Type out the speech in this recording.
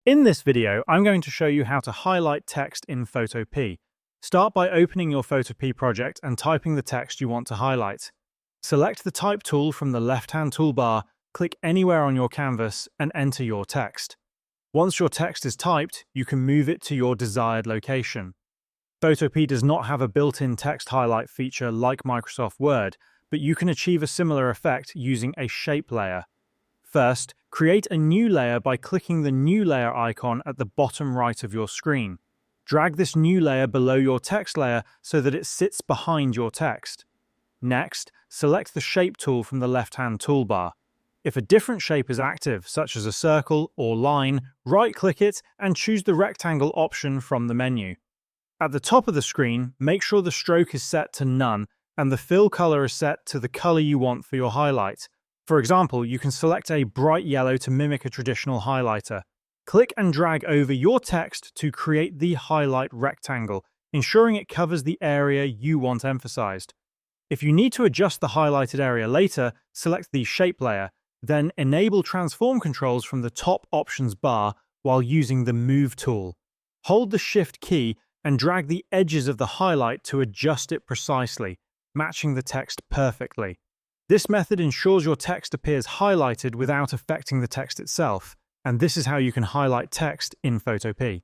In this video, I'm going to show you how to highlight text in Photopea. Start by opening your Photopea project and typing the text you want to highlight. Select the Type tool from the left-hand toolbar, click anywhere on your canvas, and enter your text. Once your text is typed, you can move it to your desired location. Photopea does not have a built-in text highlight feature like Microsoft Word, but you can achieve a similar effect using a shape layer. First, create a new layer by clicking the New Layer icon at the bottom right of your screen. Drag this new layer below your text layer so that it sits behind your text. Next, select the Shape tool from the left-hand toolbar. If a different shape is active, such as a circle or line, right-click it and choose the rectangle option from the menu. At the top of the screen, make sure the stroke is set to None and the fill color is set to the color you want for your highlight. For example, you can select a bright yellow to mimic a traditional highlighter. Click and drag over your text to create the highlight rectangle, ensuring it covers the area you want emphasized. If you need to adjust the highlighted area later, select the Shape layer, then enable transform controls from the top options bar while using the Move tool. Hold the Shift key and drag the edges of the highlight to adjust it precisely, matching the text perfectly. This method ensures your text appears highlighted without affecting the text itself, and this is how you can highlight text in Photopea.